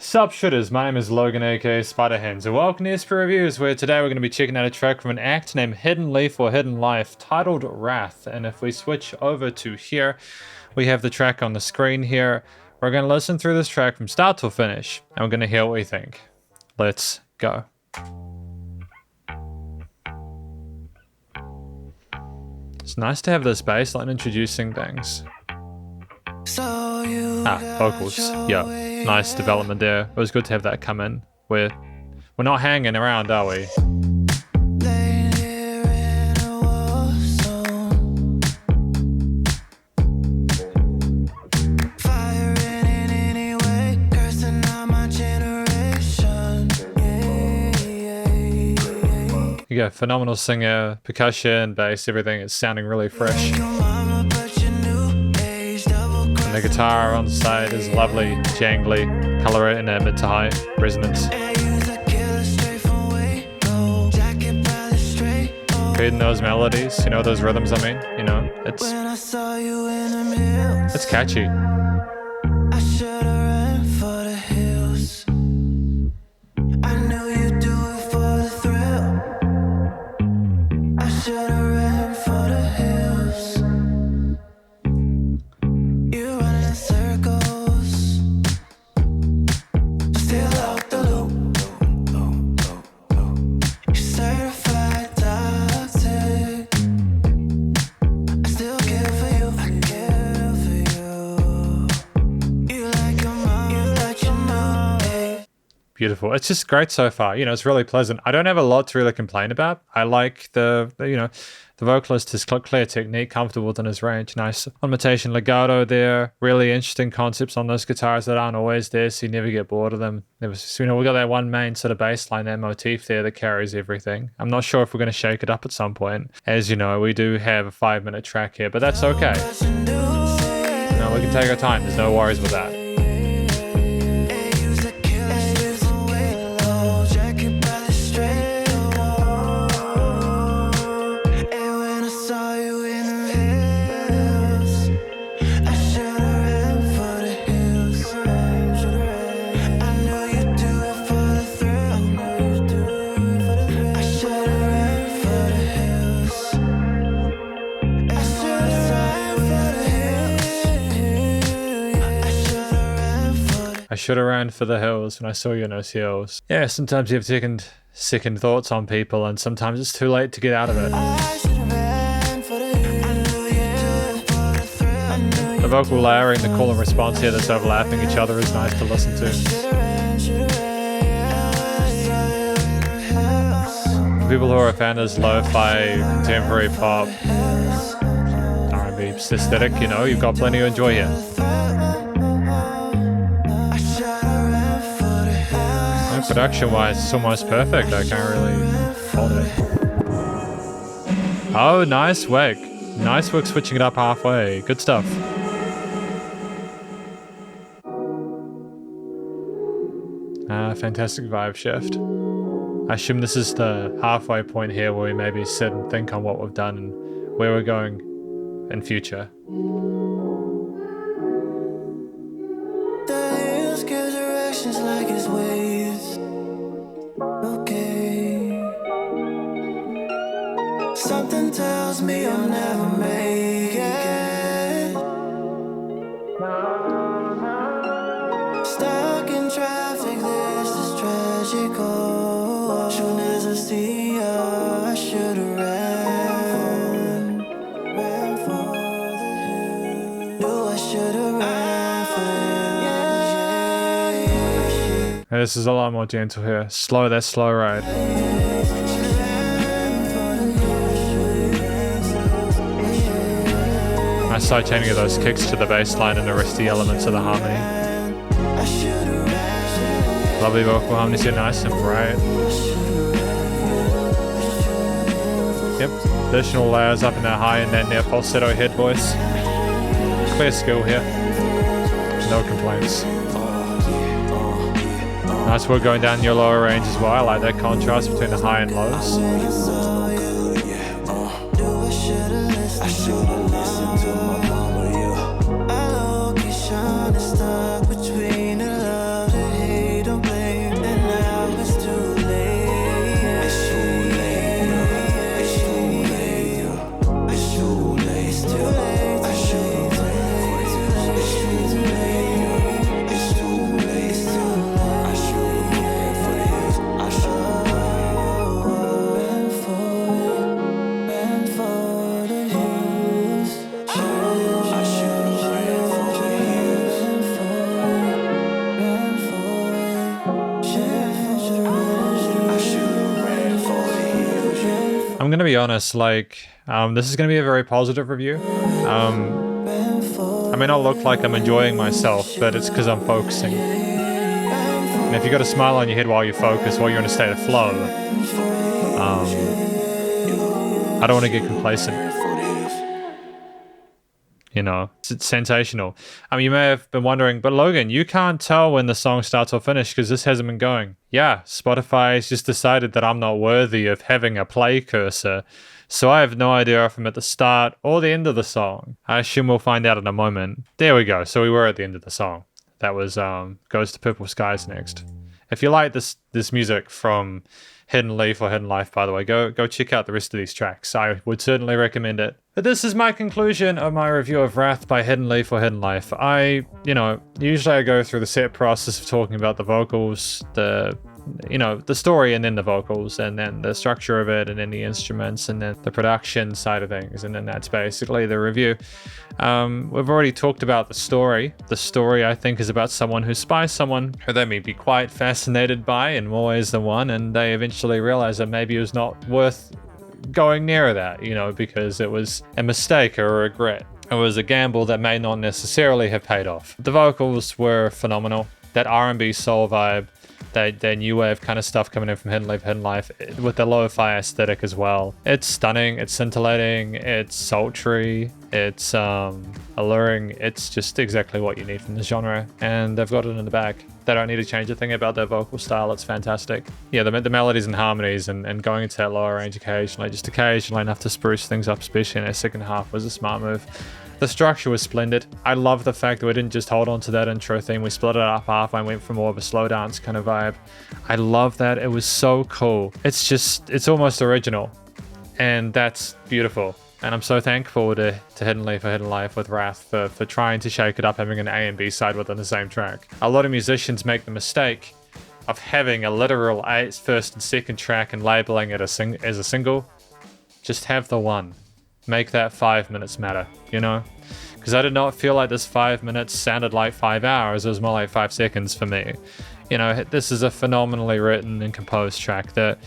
Sup shooters, my name is Logan aka Spiderhands and welcome to SP Reviews, where today we're going to be checking out a track from an act named HiddenLif or HiddenLif titled Wrath. And if we switch over to here, we have the track on the screen here. We're going to listen through this track from start to finish and we're going to hear what we think. Let's go. It's nice to have this bass line introducing things. Vocals. Yeah. Nice development there. It was good to have that come in. We're not hanging around, are we? You got phenomenal singer, percussion, bass, everything is sounding really fresh. The guitar on the side is lovely, jangly, color it in a mid to high resonance. Creating those melodies, you know, those rhythms, I mean, you know, it's catchy. Beautiful. It's just great so far. You know, it's really pleasant. I don't have a lot to really complain about. I like the vocalist, his clear technique, comfortable within his range. Nice ornamentation, legato there. Really interesting concepts on those guitars that aren't always there, so you never get bored of them. We got that one main sort of bass line, that motif there that carries everything. I'm not sure if we're going to shake it up at some point. As you know, we do have a 5-minute track here, but that's okay. You know, we can take our time. There's no worries with that. I should have ran for the hills when I saw you in those hills. Yeah, sometimes you have second thoughts on people and sometimes it's too late to get out of it. The vocal layering, the call and response here that's overlapping each other is nice to listen to. For people who are a fan of lo-fi, contemporary pop, R&B aesthetic, you know, you've got plenty to enjoy here. Production-wise, it's almost perfect. I can't really fault it. Oh, nice work. Nice work switching it up halfway. Good stuff. Fantastic vibe shift. I assume this is the halfway point here where we maybe sit and think on what we've done and where we're going in future. Like his ways. Okay. Something tells me I'll never make it. Stuck in traffic, this is tragical. Soon as I see her, I should have ran for the hill. No, I should have ran for the hill. This is a lot more gentle here. That slow ride. Nice side chaining of those kicks to the bass line and the rest of the elements of the harmony. Lovely vocal harmonies here, nice and bright. Yep, additional layers up in that high and that near falsetto head voice. Clear skill here. No complaints. Nice work going down your lower range as well. I like that contrast between the high and lows. I'm gonna be honest, like, this is gonna be a very positive review. I may not look like I'm enjoying myself, but it's because I'm focusing. And if you got a smile on your head while you focus, while you're in a state of flow, I don't want to get complacent. You know, it's sensational. I mean, you may have been wondering, but Logan, you can't tell when the song starts or finishes because this hasn't been going. Yeah, Spotify's just decided that I'm not worthy of having a play cursor, so I have no idea if I'm at the start or the end of the song. I assume we'll find out in a moment. There we go. So we were at the end of the song. That was Goes to Purple Skies next. If you like this music from HiddenLif or HiddenLif, by the way, go check out the rest of these tracks. I would certainly recommend it. But this is my conclusion of my review of Wrath by HiddenLif or HiddenLif. Usually I go through the set process of talking about the vocals, the story, and then the vocals, and then the structure of it, and then the instruments, and then the production side of things, and then that's basically the review. We've already talked about the story. The story, I think, is about someone who spies someone who they may be quite fascinated by in more ways than one, and they eventually realize that maybe it was not worth going near that, because it was a mistake or a regret. It was a gamble that may not necessarily have paid off. The vocals were phenomenal. That R&B soul vibe, that new wave kind of stuff coming in from HiddenLif with the lo-fi aesthetic as well. It's stunning, it's scintillating, it's sultry, it's alluring. It's just exactly what you need from the genre, and they've got it in the bag. They don't need to change a thing about their vocal style. It's fantastic. Yeah, the melodies and harmonies and going into that lower range occasionally enough to spruce things up, especially in their second half, was a smart move. The structure was splendid. I love the fact that we didn't just hold on to that intro theme. We split it up half and went for more of a slow dance kind of vibe. I love that. It was so cool. It's almost original. And that's beautiful. And I'm so thankful to HiddenLif or HiddenLif with Wrath for trying to shake it up, having an A and B side within the same track. A lot of musicians make the mistake of having a literal first and second track and labeling it as a single. Just have the one. Make that 5 minutes matter, because I did not feel like this 5 minutes sounded like 5 hours. It was more like 5 seconds for me. This is a phenomenally written and composed track. The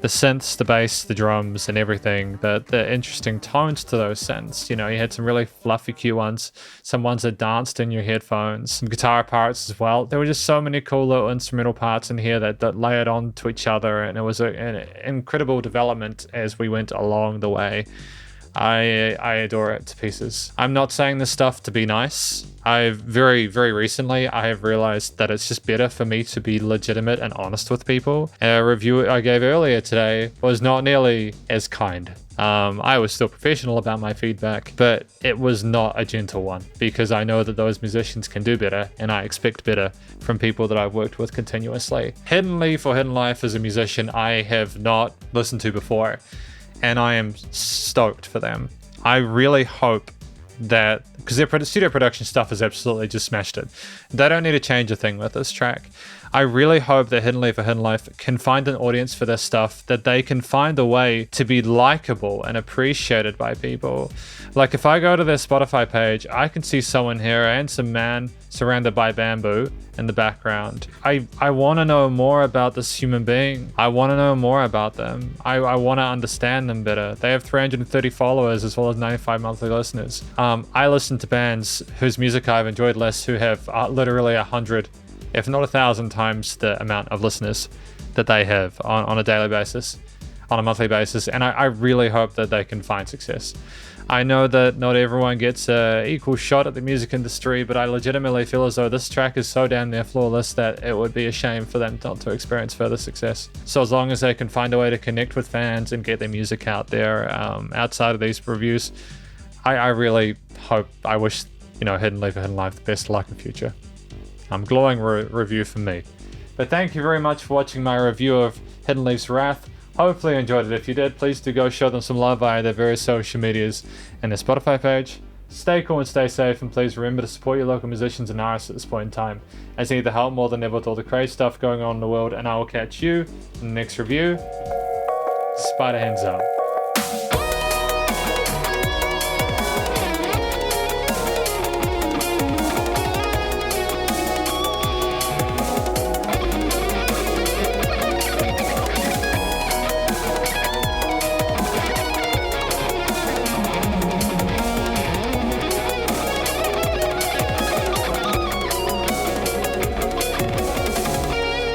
synths, the bass, the drums, and everything, the interesting tones to those synths. You had some really fluffy cute ones, some ones that danced in your headphones, some guitar parts as well. There were just so many cool little instrumental parts in here that layered on to each other, and it was an incredible development as we went along the way. I adore it to pieces. I'm not saying this stuff to be nice. Very recently, I have realized that it's just better for me to be legitimate and honest with people. A review I gave earlier today was not nearly as kind. I was still professional about my feedback, but it was not a gentle one, because I know that those musicians can do better, and I expect better from people that I've worked with continuously. HiddenLif or HiddenLif is a musician I have not listened to before, and I am stoked for them. I really hope that, because their studio production stuff has absolutely just smashed it. They don't need to change a thing with this track. I really hope that HiddenLif or HiddenLif can find an audience for this stuff, that they can find a way to be likable and appreciated by people. Like, if I go to their Spotify page, I can see someone here and some man surrounded by bamboo in the background. I want to know more about this human being. I want to know more about them. I want to understand them better. They have 330 followers as well as 95 monthly listeners. I listen to bands whose music I've enjoyed less, who have literally 100, if not 1,000 times the amount of listeners that they have on a daily basis, on a monthly basis, and I really hope that they can find success. I know that not everyone gets an equal shot at the music industry, but I legitimately feel as though this track is so damn near flawless that it would be a shame for them not to experience further success. So as long as they can find a way to connect with fans and get their music out there outside of these reviews, I really hope, I wish, HiddenLif or HiddenLif the best luck in the future. Glowing review from me. But thank you very much for watching my review of HiddenLif's Wrath. Hopefully you enjoyed it. If you did, please do go show them some love via their various social medias and their Spotify page. Stay cool and stay safe, and please remember to support your local musicians and artists at this point in time, as they need the help more than ever with all the crazy stuff going on in the world. And I will catch you in the next review. Spiderhands Out.